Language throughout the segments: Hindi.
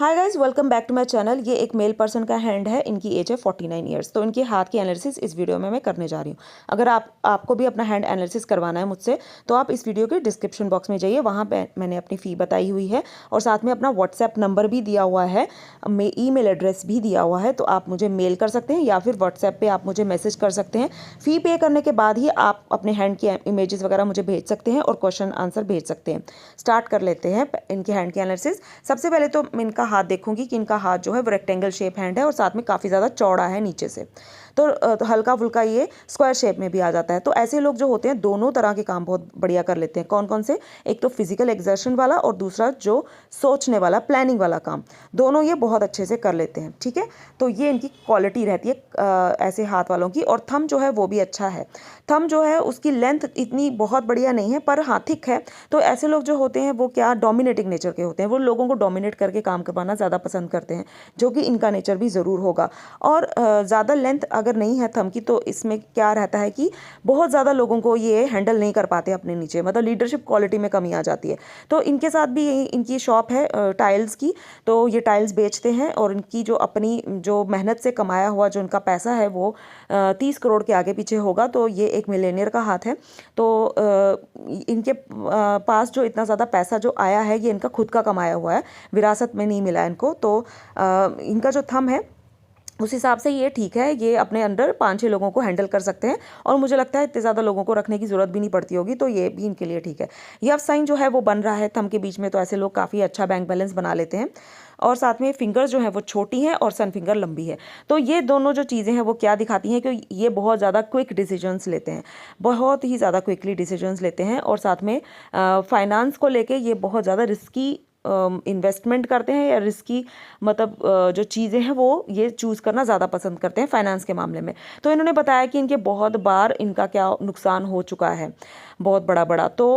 Hi guys, welcome back to my channel. ये एक मेल पर्सन का हैंड है, इनकी एज है 49 ईयर्स। तो इनके हाथ की एनालिसिस इस वीडियो में मैं करने जा रही हूँ। अगर आपको भी अपना हैंड एनालिसिस करवाना है मुझसे तो आप इस वीडियो के डिस्क्रिप्शन बॉक्स में जाइए, वहाँ पे मैंने अपनी फ़ी बताई हुई है और साथ में अपना व्हाट्सएप नंबर भी दिया हुआ है, ईमेल एड्रेस भी दिया हुआ है। तो आप मुझे मेल कर सकते हैं या फिर व्हाट्सएप पर आप मुझे मैसेज कर सकते हैं। फ़ी पे करने के बाद ही आप अपने हैंड की इमेजेस वगैरह मुझे भेज सकते हैं और क्वेश्चन आंसर भेज सकते हैं। स्टार्ट कर लेते हैं इनके हैंड की एनालिसिस। सबसे पहले तो मैं इनका हाथ देखूंगी कि इनका हाथ जो है वो रेक्टेंगल शेप हैंड है और साथ में काफ़ी ज़्यादा चौड़ा है नीचे से। तो हल्का फुल्का ये स्क्वायर शेप में भी आ जाता है। तो ऐसे लोग जो होते हैं दोनों तरह के काम बहुत बढ़िया कर लेते हैं। कौन कौन से? एक तो फिजिकल एक्सर्शन वाला और दूसरा जो सोचने वाला, प्लानिंग वाला काम, दोनों ये बहुत अच्छे से कर लेते हैं। ठीक है, तो ये इनकी क्वालिटी रहती है ऐसे हाथ वालों की। और थंब जो है वो भी अच्छा है। थंब जो है उसकी लेंथ इतनी बहुत बढ़िया नहीं है पर हाँ थिक है। तो ऐसे लोग जो होते हैं वो क्या डोमिनेटिंग नेचर के होते हैं, वो लोगों को डोमिनेट करके काम करवाना ज़्यादा पसंद करते हैं, जो कि इनका नेचर भी ज़रूर होगा। और ज़्यादा लेंथ अगर नहीं है थंब की तो इसमें क्या रहता है कि बहुत ज़्यादा लोगों को ये हैंडल नहीं कर पाते अपने नीचे, मतलब लीडरशिप क्वालिटी में कमी आ जाती है। तो इनके साथ भी इनकी शॉप है टाइल्स की। तो ये टाइल्स बेचते हैं और इनकी जो अपनी जो मेहनत से कमाया हुआ जो इनका पैसा है वो 30 करोड़ के आगे पीछे होगा। तो ये एक मिलेनियर का हाथ है। तो इनके पास जो इतना ज़्यादा पैसा जो आया है ये इनका खुद का कमाया हुआ है, विरासत में नहीं मिला इनको। तो इनका जो थंब है उस हिसाब से ये ठीक है, ये अपने अंडर 5-6 लोगों को हैंडल कर सकते हैं और मुझे लगता है इतने ज़्यादा लोगों को रखने की ज़रूरत भी नहीं पड़ती होगी। तो ये भी इनके लिए ठीक है। यह साइन जो है वो बन रहा है थंब के बीच में, तो ऐसे लोग काफ़ी अच्छा बैंक बैलेंस बना लेते हैं। और साथ में फिंगर्स जो है वो छोटी हैं और सन फिंगर लंबी है। तो ये दोनों जो चीज़ें हैं वो क्या दिखाती हैं कि ये बहुत ज़्यादा क्विक डिसीजंस लेते हैं, बहुत ही ज़्यादा क्विकली डिसीजंस लेते हैं। और साथ में फाइनेंस को लेके ये बहुत ज़्यादा रिस्की इन्वेस्टमेंट करते हैं या रिस्की मतलब जो चीज़ें हैं वो ये चूज़ करना ज़्यादा पसंद करते हैं फाइनेंस के मामले में। तो इन्होंने बताया कि इनके बहुत बार इनका क्या नुकसान हो चुका है, बहुत बड़ा बड़ा। तो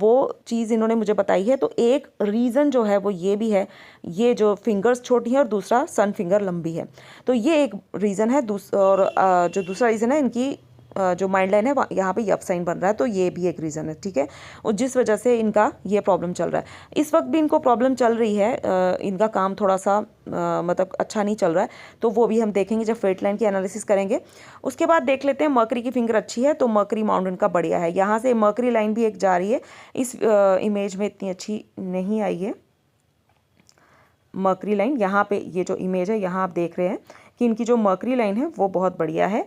वो चीज़ इन्होंने मुझे बताई है। तो एक रीज़न जो है वो ये भी है, ये जो फिंगर्स छोटी हैं और दूसरा सन फिंगर लंबी है। तो ये एक रीज़न है। और जो दूसरा रीज़न है इनकी जो माइंड लाइन है यहाँ पे यप साइन बन रहा है, तो ये भी एक रीज़न है। ठीक है, और जिस वजह से इनका ये प्रॉब्लम चल रहा है। इस वक्त भी इनको प्रॉब्लम चल रही है, इनका काम थोड़ा सा मतलब अच्छा नहीं चल रहा है। तो वो भी हम देखेंगे जब फेट लाइन की एनालिसिस करेंगे। उसके बाद देख लेते हैं मर्करी की फिंगर अच्छी है, तो मर्करी माउंटेन का बढ़िया है। यहाँ से मर्करी लाइन भी एक जा रही है, इस इमेज में इतनी अच्छी नहीं आई है मर्करी लाइन। यहाँ पे ये जो इमेज है यहाँ आप देख रहे हैं कि इनकी जो मर्करी लाइन है वो बहुत बढ़िया है,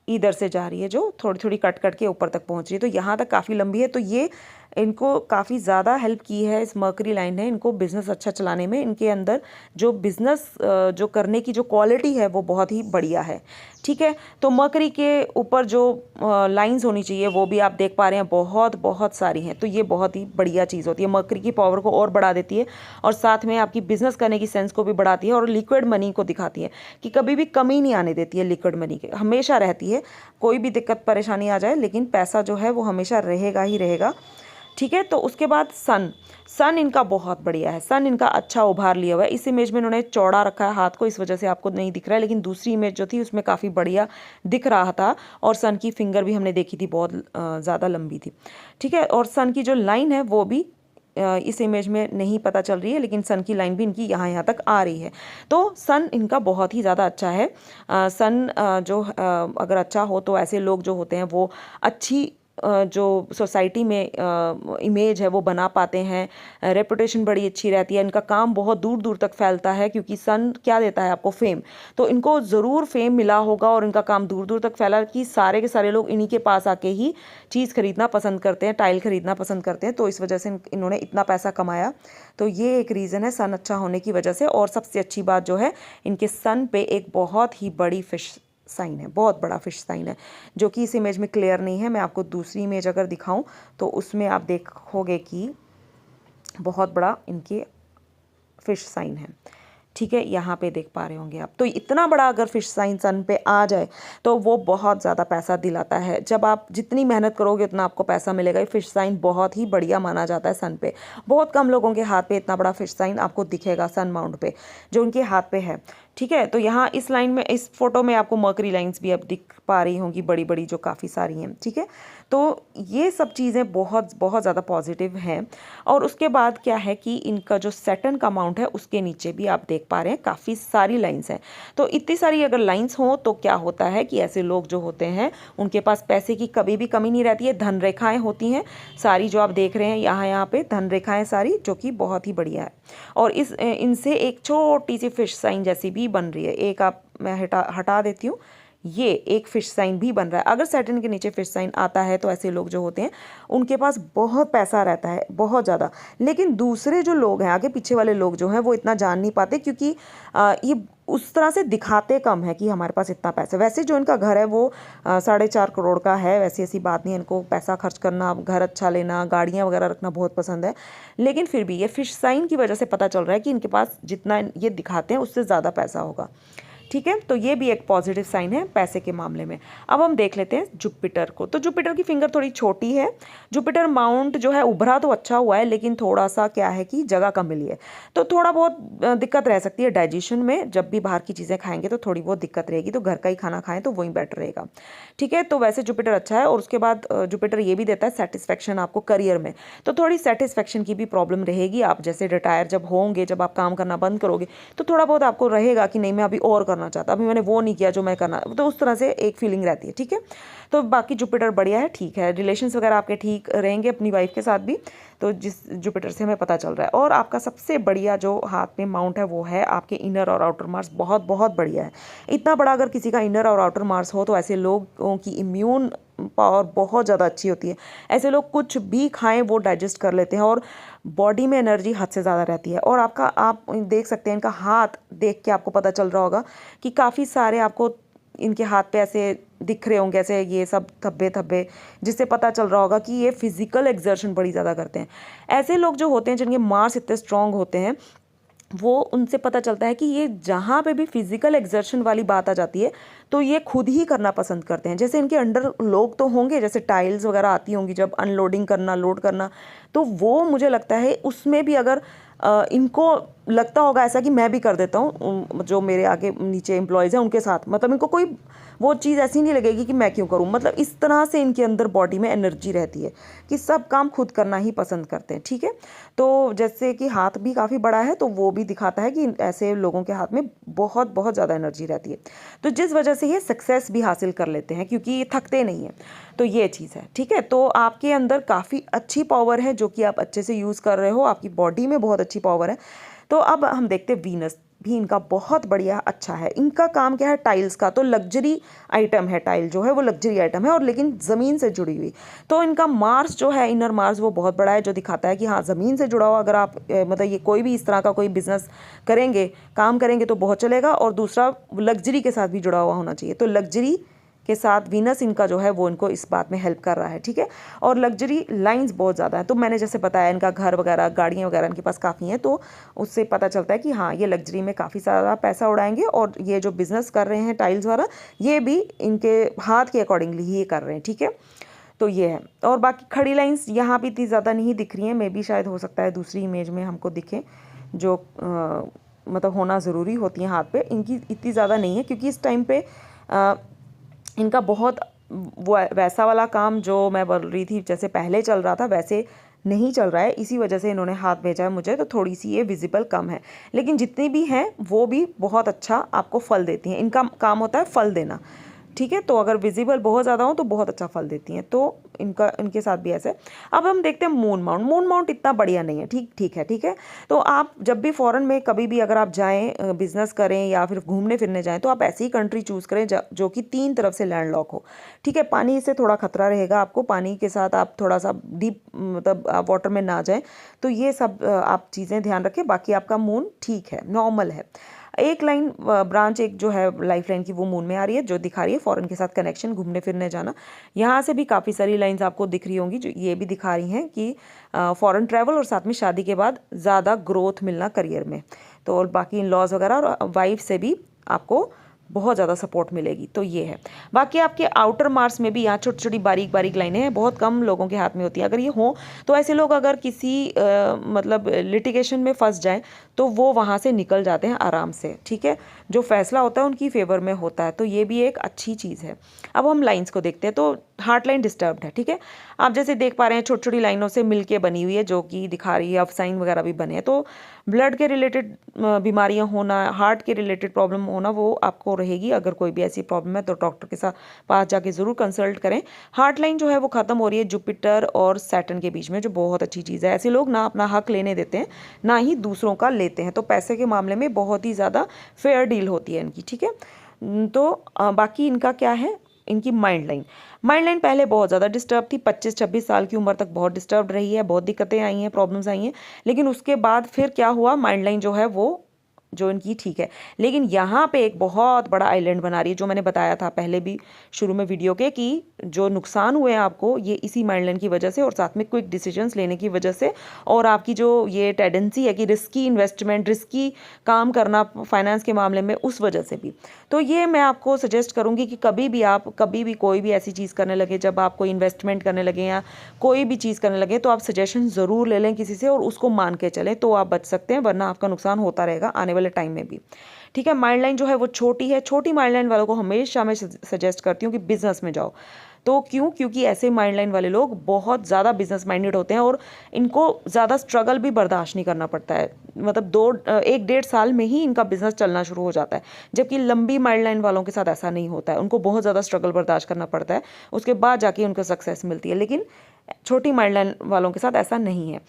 इधर से जा रही है जो थोड़ी थोड़ी कट कट के ऊपर तक पहुंच रही है। तो यहाँ तक काफ़ी लंबी है। तो ये इनको काफ़ी ज़्यादा हेल्प की है, इस मर्करी लाइन ने इनको बिज़नेस अच्छा चलाने में। इनके अंदर जो बिज़नेस जो करने की जो क्वालिटी है वो बहुत ही बढ़िया है। ठीक है, तो मर्करी के ऊपर जो लाइंस होनी चाहिए वो भी आप देख पा रहे हैं, बहुत बहुत सारी हैं। तो ये बहुत ही बढ़िया चीज़ होती है, मर्करी की पावर को और बढ़ा देती है और साथ में आपकी बिज़नेस करने की सेंस को भी बढ़ाती है और लिक्विड मनी को दिखाती है कि कभी भी कमी नहीं आने देती है। लिक्विड मनी के हमेशा रहती है, कोई भी दिक्कत परेशानी आ जाए लेकिन पैसा जो है वो हमेशा रहेगा ही रहेगा। ठीक है, तो उसके बाद सन इनका बहुत बढ़िया है। सन इनका अच्छा उभार लिया हुआ है। इस इमेज में इन्होंने चौड़ा रखा है हाथ को, इस वजह से आपको नहीं दिख रहा है, लेकिन दूसरी इमेज जो थी उसमें काफ़ी बढ़िया दिख रहा था। और सन की फिंगर भी हमने देखी थी, बहुत ज़्यादा लंबी थी। ठीक है, और सन की जो लाइन है वो भी इस इमेज में नहीं पता चल रही है, लेकिन सन की लाइन भी इनकी यहाँ तक आ रही है। तो सन इनका बहुत ही ज़्यादा अच्छा है। सन जो अगर अच्छा हो तो ऐसे लोग जो होते हैं वो अच्छी जो सोसाइटी में इमेज है वो बना पाते हैं, रेपुटेशन बड़ी अच्छी रहती है, इनका काम बहुत दूर दूर तक फैलता है क्योंकि सन क्या देता है आपको? फेम। तो इनको ज़रूर फेम मिला होगा और इनका काम दूर दूर तक फैला कि सारे के सारे लोग इन्हीं के पास आके ही चीज़ खरीदना पसंद करते हैं, टाइल खरीदना पसंद करते हैं। तो इस वजह से इन्होंने इतना पैसा कमाया। तो ये एक रीज़न है सन अच्छा होने की वजह से। और सबसे अच्छी बात जो है, इनके सन पे एक बहुत ही बड़ी फिश साइन है, बहुत बड़ा फिश साइन है, जो कि इस इमेज में क्लियर नहीं है। मैं आपको दूसरी इमेज अगर दिखाऊं तो उसमें आप देखोगे कि बहुत बड़ा इनके फिश साइन है। ठीक है, यहाँ पे देख पा रहे होंगे आप। तो इतना बड़ा अगर फिश साइन सन पे आ जाए तो वो बहुत ज़्यादा पैसा दिलाता है। जब आप जितनी मेहनत करोगे उतना आपको पैसा मिलेगा। ये फिश साइन बहुत ही बढ़िया माना जाता है सन पे। बहुत कम लोगों के हाथ पे इतना बड़ा फिश साइन आपको दिखेगा सन माउंट पे, जो उनके हाथ पे है। ठीक है, तो यहाँ इस लाइन में, इस फोटो में आपको मर्करी लाइंस भी अब दिख पा रही होंगी, बड़ी बड़ी जो काफ़ी सारी हैं। ठीक है, तो ये सब चीज़ें बहुत बहुत ज़्यादा पॉजिटिव हैं। और उसके बाद क्या है कि इनका जो सैटर्न का माउंट है उसके नीचे भी आप देख पा रहे हैं काफ़ी सारी लाइंस हैं। तो इतनी सारी अगर लाइंस हों तो क्या होता है कि ऐसे लोग जो होते हैं उनके पास पैसे की कभी भी कमी नहीं रहती है। धन रेखाएं होती हैं सारी, जो आप देख रहे हैं यहाँ पे धन रेखाएं सारी, जो कि बहुत ही बढ़िया है। और इनसे एक छोटी सी फिश साइन जैसी भी बन रही है। एक आप मैं हटा देती हूँ, ये एक फिश साइन भी बन रहा है। अगर सैटर्न के नीचे फिश साइन आता है तो ऐसे लोग जो होते हैं उनके पास बहुत पैसा रहता है, बहुत ज़्यादा। लेकिन दूसरे जो लोग हैं, आगे पीछे वाले लोग जो हैं, वो इतना जान नहीं पाते, क्योंकि ये उस तरह से दिखाते कम है कि हमारे पास इतना पैसा। वैसे जो इनका घर है वो 4.5 करोड़ का है, वैसी ऐसी बात नहीं है। इनको पैसा खर्च करना, घर अच्छा लेना, गाड़ियाँ वगैरह रखना बहुत पसंद है। लेकिन फिर भी ये फिश साइन की वजह से पता चल रहा है कि इनके पास जितना ये दिखाते हैं उससे ज़्यादा पैसा होगा। ठीक है, तो ये भी एक पॉजिटिव साइन है पैसे के मामले में। अब हम देख लेते हैं जुपिटर को। तो जुपिटर की फिंगर थोड़ी छोटी है। जुपिटर माउंट जो है उभरा तो अच्छा हुआ है, लेकिन थोड़ा सा क्या है कि जगह कम मिली है, तो थोड़ा बहुत दिक्कत रह सकती है डाइजेशन में। जब भी बाहर की चीज़ें खाएंगे तो थोड़ी बहुत दिक्कत रहेगी, तो घर का ही खाना खाएं तो वही बेटर रहेगा। ठीक है, तो वैसे जुपिटर अच्छा है। और उसके बाद जुपिटर ये भी देता है सेटिस्फेक्शन आपको करियर में। तो थोड़ी सेटिस्फेक्शन की भी प्रॉब्लम रहेगी। आप जैसे रिटायर जब होंगे, जब आप काम करना बंद करोगे, तो थोड़ा बहुत आपको रहेगा कि नहीं मैं अभी और करना चाहता, अभी मैंने वो नहीं किया जो मैं करना, तो उस तरह से एक फीलिंग रहती है। ठीक है, तो बाकी जुपिटर बढ़िया है, ठीक है। रिलेशंस वगैरह आपके ठीक रहेंगे अपनी वाइफ के साथ भी, तो जिस जुपिटर से हमें पता चल रहा है। और आपका सबसे बढ़िया जो हाथ में माउंट है वो है आपके इनर और आउटर मार्स। बहुत बहुत बढ़िया है। इतना बड़ा अगर किसी का इनर और आउटर मार्स हो तो ऐसे लोगों की इम्यून पावर बहुत ज़्यादा अच्छी होती है। ऐसे लोग कुछ भी खाएं वो डाइजेस्ट कर लेते हैं, और बॉडी में एनर्जी हद से ज़्यादा रहती है। और आप देख सकते हैं इनका हाथ देख के आपको पता चल रहा होगा कि काफ़ी सारे आपको इनके हाथ पे ऐसे दिख रहे होंगे, ऐसे ये सब धब्बे धब्बे, जिससे पता चल रहा होगा कि ये फिजिकल एक्सर्शन बड़ी ज़्यादा करते हैं। ऐसे लोग जो होते हैं जिनके मार्स इतने स्ट्रांग होते हैं, वो उनसे पता चलता है कि ये जहाँ पे भी फिजिकल एक्सर्शन वाली बात आ जाती है तो ये खुद ही करना पसंद करते हैं। जैसे इनके अंडर लोग तो होंगे, जैसे टाइल्स वगैरह आती होंगी जब अनलोडिंग करना, लोड करना, तो वो मुझे लगता है उसमें भी अगर इनको लगता होगा ऐसा कि मैं भी कर देता हूँ, जो मेरे आगे नीचे एम्प्लॉयज़ हैं उनके साथ, मतलब इनको कोई वो चीज़ ऐसी नहीं लगेगी कि मैं क्यों करूँ। मतलब इस तरह से इनके अंदर बॉडी में एनर्जी रहती है कि सब काम खुद करना ही पसंद करते हैं। ठीक है, तो जैसे कि हाथ भी काफ़ी बड़ा है, तो वो भी दिखाता है कि ऐसे लोगों के हाथ में बहुत बहुत ज़्यादा एनर्जी रहती है, तो जिस वजह से ये सक्सेस भी हासिल कर लेते हैं, क्योंकि ये थकते नहीं हैं। तो ये चीज़ है। ठीक है, तो आपके अंदर काफ़ी अच्छी पावर है जो कि आप अच्छे से यूज़ कर रहे हो, आपकी बॉडी में बहुत अच्छी पावर है। तो अब हम देखते हैं वीनस भी इनका बहुत बढ़िया अच्छा है। इनका काम क्या है, टाइल्स का। तो लग्जरी आइटम है, टाइल जो है वो लग्जरी आइटम है, और लेकिन ज़मीन से जुड़ी हुई। तो इनका मार्स जो है, इनर मार्स, वो बहुत बड़ा है, जो दिखाता है कि हाँ ज़मीन से जुड़ा हुआ अगर आप मतलब ये कोई भी इस तरह का कोई बिजनेस करेंगे, काम करेंगे तो बहुत चलेगा। और दूसरा लग्जरी के साथ भी जुड़ा हुआ होना चाहिए। तो लग्जरी के साथ वीनस इनका जो है वो इनको इस बात में हेल्प कर रहा है। ठीक है, और लग्जरी लाइंस बहुत ज़्यादा है। तो मैंने जैसे बताया इनका घर वगैरह, गाड़ियाँ वगैरह इनके पास काफ़ी हैं, तो उससे पता चलता है कि हाँ ये लग्जरी में काफ़ी सारा पैसा उड़ाएंगे। और ये जो बिज़नेस कर रहे हैं टाइल्स वाला, ये भी इनके हाथ के अकॉर्डिंगली ही ये कर रहे हैं। ठीक है, तो ये है। और बाकी खड़ी लाइंस यहाँ भी इतनी ज़्यादा नहीं दिख रही हैं, मे भी शायद हो सकता है दूसरी इमेज में हमको दिखे, जो मतलब होना ज़रूरी होती हैं हाथ पे, इनकी इतनी ज़्यादा नहीं है, क्योंकि इस टाइम पे इनका बहुत वो वैसा वाला काम जो मैं बोल रही थी जैसे पहले चल रहा था वैसे नहीं चल रहा है। इसी वजह से इन्होंने हाथ भेजा है मुझे, तो थोड़ी सी ये विजिबल कम है। लेकिन जितनी भी हैं वो भी बहुत अच्छा आपको फल देती हैं। इनका काम होता है फल देना। ठीक है, तो अगर विजिबल बहुत ज़्यादा हो तो बहुत अच्छा फल देती हैं। तो इनके साथ भी ऐसे। अब हम देखते हैं मून माउंट। मून माउंट इतना बढ़िया नहीं है, ठीक है। तो आप जब भी फॉरेन में कभी भी अगर आप जाएं, बिजनेस करें या फिर घूमने फिरने जाएं, तो आप ऐसी ही कंट्री चूज़ करें जो कि 3 तरफ से लैंडलॉक हो। ठीक है, पानी से थोड़ा खतरा रहेगा आपको, पानी के साथ आप थोड़ा सा डीप मतलब वाटर में ना जाएं। तो ये सब आप चीज़ें ध्यान रखें। बाकी आपका मून ठीक है, नॉर्मल है। एक लाइन ब्रांच एक जो है लाइफ लाइन की वो मून में आ रही है, जो दिखा रही है फॉरेन के साथ कनेक्शन, घूमने फिरने जाना। यहाँ से भी काफ़ी सारी लाइंस आपको दिख रही होंगी, जो ये भी दिखा रही हैं कि फॉरेन ट्रैवल और साथ में शादी के बाद ज़्यादा ग्रोथ मिलना करियर में। तो और बाकी इन लॉज वगैरह और वाइफ से भी आपको बहुत ज़्यादा सपोर्ट मिलेगी। तो ये है। बाकी आपके आउटर मार्स में भी यहाँ छोटी छोटी बारीक बारीक लाइनें हैं, बहुत कम लोगों के हाथ में होती हैं। अगर ये हो तो ऐसे लोग अगर किसी मतलब लिटिगेशन में फंस जाएं तो वो वहाँ से निकल जाते हैं आराम से, ठीक है। जो फैसला होता है उनकी फेवर में होता है, तो ये भी एक अच्छी चीज़ है। अब हम लाइंस को देखते हैं, तो हार्ट लाइन डिस्टर्ब्ड है, ठीक है। आप जैसे देख पा रहे हैं छोटी छोटी लाइनों से मिलके बनी हुई है, जो कि दिखा रही है, अब साइन वगैरह भी बने हैं। तो ब्लड के रिलेटेड बीमारियां होना, हार्ट के रिलेटेड प्रॉब्लम होना, वो आपको रहेगी। अगर कोई भी ऐसी प्रॉब्लम है तो डॉक्टर के साथ पास जाके ज़रूर कंसल्ट करें। हार्ट लाइन जो है वो ख़त्म हो रही है जुपिटर और सैटर्न के बीच में, जो बहुत अच्छी चीज़ है। ऐसे लोग ना अपना हक लेने देते हैं, ना ही दूसरों का लेते हैं, तो पैसे के मामले में बहुत ही ज़्यादा फेयर डील होती है इनकी, ठीक है। तो बाकी इनका क्या है, इनकी माइंड लाइन पहले बहुत ज़्यादा डिस्टर्ब थी, 25-26 साल की उम्र तक बहुत डिस्टर्ब रही है, बहुत दिक्कतें आई हैं, प्रॉब्लम्स आई हैं। लेकिन उसके बाद फिर क्या हुआ, माइंड लाइन जो है वो जो इनकी ठीक है। लेकिन यहाँ पे एक बहुत बड़ा आइलैंड बना रही है, जो मैंने बताया था पहले भी शुरू में वीडियो के, कि जो नुकसान हुए हैं आपको ये इसी माइंड लाइन की वजह से, और साथ में क्विक डिसीजंस लेने की वजह से, और आपकी जो ये टेंडेंसी है कि रिस्की इन्वेस्टमेंट, रिस्की काम करना फाइनेंस के मामले में, उस वजह से भी। तो ये मैं आपको सजेस्ट करूँगी कि कभी भी कोई भी ऐसी चीज़ करने लगे, जब आप कोई इन्वेस्टमेंट करने लगे या कोई भी चीज़ करने लगे, तो आप सजेशन ज़रूर ले लें किसी से और उसको मान के चलें, तो आप बच सकते हैं, वरना आपका नुकसान होता रहेगा आने वाले टाइम में भी, ठीक है। माइंड लाइन जो है वो छोटी है। छोटी माइंड लाइन वालों को हमेशा मैं सजेस्ट करती हूँ कि बिजनेस में जाओ। तो क्योंकि ऐसे माइंड लाइन वाले लोग बहुत ज़्यादा बिजनेस माइंडेड होते हैं, और इनको ज़्यादा स्ट्रगल भी बर्दाश्त नहीं करना पड़ता है। मतलब 1-1.5 साल में ही इनका बिजनेस चलना शुरू हो जाता है, जबकि लंबी माइंड लाइन वालों के साथ ऐसा नहीं होता है। उनको बहुत ज़्यादा स्ट्रगल बर्दाश्त करना पड़ता है, उसके बाद जाके उनको सक्सेस मिलती है। लेकिन छोटी माइंड लाइन वालों के साथ ऐसा नहीं है।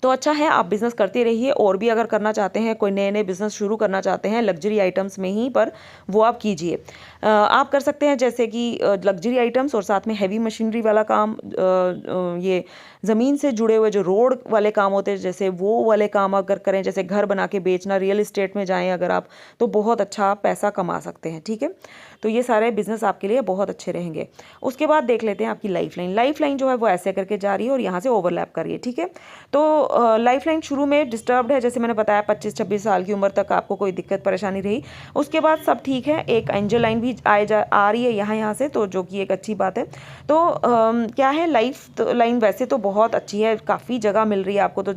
तो अच्छा है, आप बिज़नेस करते रहिए। और भी अगर करना चाहते हैं, कोई नए नए बिज़नेस शुरू करना चाहते हैं लग्जरी आइटम्स में ही, पर वो आप कीजिए। आप कर सकते हैं जैसे कि लग्जरी आइटम्स और साथ में हैवी मशीनरी वाला काम, ये ज़मीन से जुड़े हुए जो रोड वाले काम होते हैं, जैसे वो वाले काम अगर करें, जैसे घर बना के बेचना, रियल इस्टेट में जाएँ अगर आप, तो बहुत अच्छा पैसा कमा सकते हैं, ठीक है। तो ये सारे बिज़नेस आपके लिए बहुत अच्छे रहेंगे। उसके बाद देख लेते हैं आपकी लाइफ लाइन जो है वो ऐसे करके जा रही है और यहाँ से ओवरलैप कर रही है, ठीक है। तो लाइफ लाइन शुरू में डिस्टर्ब्ड है, जैसे मैंने बताया 25-26 साल की उम्र तक आपको कोई दिक्कत परेशानी रही। उसके बाद सब ठीक है। एक एंजल लाइन भी आ रही है यहाँ से, तो जो कि एक अच्छी बात है। तो क्या है, लाइफ लाइन वैसे तो बहुत अच्छी है, काफ़ी जगह मिल रही है आपको, तो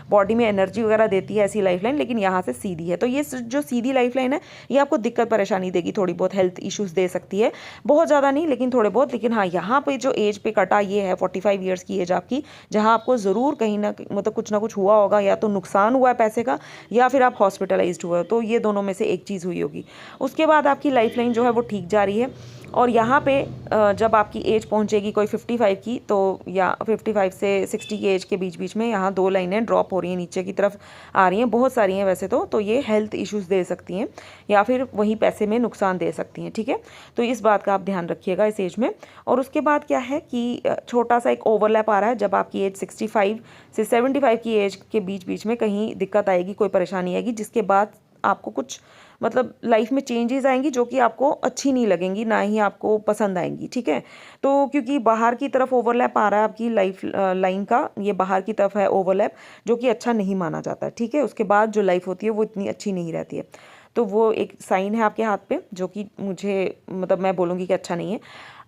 बॉडी में एनर्जी वगैरह देती है ऐसी लाइफ लाइन। लेकिन यहाँ से सीधी है, तो ये जो सीधी लाइफ लाइन है ये आपको दिक्कत परेशानी देगी, थोड़ी बहुत हेल्थ इश्यूज दे सकती है, बहुत ज़्यादा नहीं लेकिन थोड़े बहुत। लेकिन हाँ, यहाँ पे जो एज पे कटा ये है 45 ईयर्स की एज आपकी, जहाँ आपको ज़रूर कहीं ना मतलब कुछ ना कुछ हुआ होगा, या तो नुकसान हुआ है पैसे का, या फिर आप हॉस्पिटलाइज्ड हुए हो, तो ये दोनों में से एक चीज़ हुई होगी। उसके बाद आपकी लाइफ लाइन जो है वो ठीक जा रही है। और यहाँ पे जब आपकी एज पहुँचेगी कोई 55 की, तो या 55 से 60 की एज के बीच में यहाँ 2 लाइनें ड्रॉप हो रही हैं, नीचे की तरफ आ रही हैं, बहुत सारी हैं वैसे तो ये हेल्थ इश्यूज़ दे सकती हैं, या फिर वहीं पैसे में नुकसान दे सकती हैं, ठीक है। तो इस बात का आप ध्यान रखिएगा इस एज में। और उसके बाद क्या है कि छोटा सा एक ओवरलैप आ रहा है, जब आपकी एज 65 से 75 की एज के बीच में कहीं दिक्कत आएगी, कोई परेशानी आएगी, जिसके बाद आपको कुछ मतलब लाइफ में चेंजेस आएंगी जो कि आपको अच्छी नहीं लगेंगी, ना ही आपको पसंद आएंगी, ठीक है। तो क्योंकि बाहर की तरफ ओवरलैप आ रहा है आपकी लाइफ लाइन का, ये बाहर की तरफ है ओवरलैप, जो कि अच्छा नहीं माना जाता है, ठीक है। उसके बाद जो लाइफ होती है वो इतनी अच्छी नहीं रहती है। तो वो एक साइन है आपके हाथ पे, जो कि मुझे मतलब मैं बोलूँगी कि अच्छा नहीं है।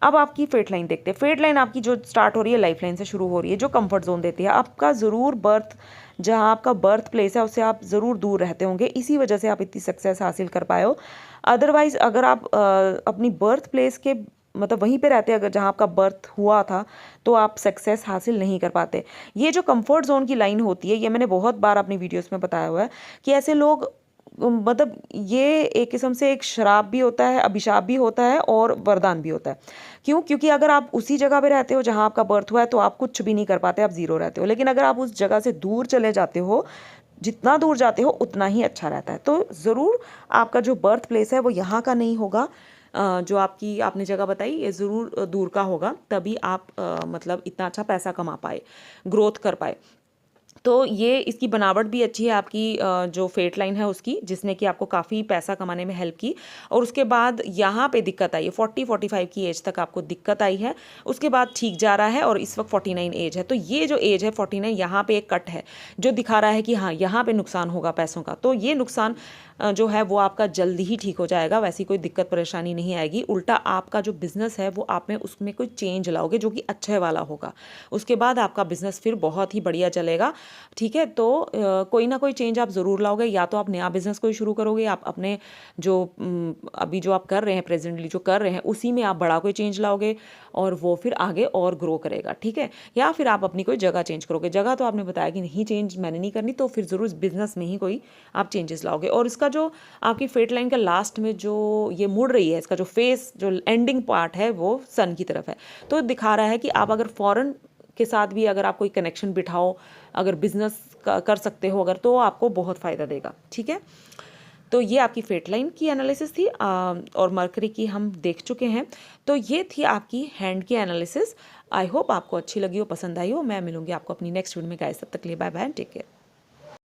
अब आपकी फेट लाइन देखते हैं। फेट लाइन आपकी जो स्टार्ट हो रही है लाइफ लाइन से शुरू हो रही है, जो कंफर्ट जोन देती है। आपका ज़रूर जहाँ आपका बर्थ प्लेस है उससे आप ज़रूर दूर रहते होंगे, इसी वजह से आप इतनी सक्सेस हासिल कर पाए हो। अदरवाइज़ अगर आप अपनी बर्थ प्लेस के मतलब वहीं पे रहते, अगर जहाँ आपका बर्थ हुआ था, तो आप सक्सेस हासिल नहीं कर पाते। ये जो कंफर्ट जोन की लाइन होती है, ये मैंने बहुत बार अपनी वीडियोस में बताया हुआ है कि ऐसे लोग मतलब ये एक किस्म से एक श्राप भी होता है, अभिशाप भी होता है और वरदान भी होता है। क्योंकि अगर आप उसी जगह पे रहते हो जहाँ आपका बर्थ हुआ है, तो आप कुछ भी नहीं कर पाते, आप ज़ीरो रहते हो। लेकिन अगर आप उस जगह से दूर चले जाते हो, जितना दूर जाते हो उतना ही अच्छा रहता है। तो ज़रूर आपका जो बर्थ प्लेस है वो यहाँ का नहीं होगा, जो आपने जगह बताई ये ज़रूर दूर का होगा, तभी आप मतलब इतना अच्छा पैसा कमा पाए, ग्रोथ कर पाए। तो ये इसकी बनावट भी अच्छी है आपकी, जो फेट लाइन है उसकी, जिसने कि आपको काफ़ी पैसा कमाने में हेल्प की। और उसके बाद यहाँ पे दिक्कत आई है, 40-45 की एज तक आपको दिक्कत आई है, उसके बाद ठीक जा रहा है, और इस वक्त 49 एज है। तो ये जो एज है 49, यहाँ पे एक कट है जो दिखा रहा है कि हाँ, यहाँ पे नुकसान होगा पैसों का। तो ये नुकसान जो है वो आपका जल्दी ही ठीक हो जाएगा, वैसी कोई दिक्कत परेशानी नहीं आएगी। उल्टा आपका जो बिज़नेस है वो आप में उसमें कोई चेंज लाओगे जो कि अच्छे वाला होगा। उसके बाद आपका बिज़नेस फिर बहुत ही बढ़िया चलेगा। ठीक है। तो कोई ना कोई चेंज आप ज़रूर लाओगे, या तो आप नया बिजनेस कोई शुरू करोगे, आप अपने जो अभी जो आप कर रहे हैं, प्रेजेंटली जो कर रहे हैं, उसी में आप बड़ा कोई चेंज लाओगे और वो फिर आगे और ग्रो करेगा, ठीक है। या फिर आप अपनी कोई जगह चेंज करोगे। जगह तो आपने बताया कि नहीं चेंज मैंने नहीं करनी, तो फिर ज़रूर बिजनेस में ही कोई आप चेंजेस लाओगे। और इसका जो आपकी फेट लाइन का लास्ट में जो ये मुड़ रही है, इसका जो फेस जो एंडिंग पार्ट है वो सन की तरफ है। तो दिखा रहा है कि आप अगर फॉरेन के साथ भी अगर आप कोई कनेक्शन बिठाओ, अगर बिजनेस कर सकते हो अगर, तो आपको बहुत फ़ायदा देगा, ठीक है। तो ये आपकी फेट लाइन की एनालिसिस थी, और मरकरी की हम देख चुके हैं। तो ये थी आपकी हैंड की एनालिसिस। आई होप आपको अच्छी लगी हो, पसंद आई हो। मैं मिलूंगी आपको अपनी नेक्स्ट वीडियो में गाइस, तब तक के लिए बाय बाय, टेक केयर।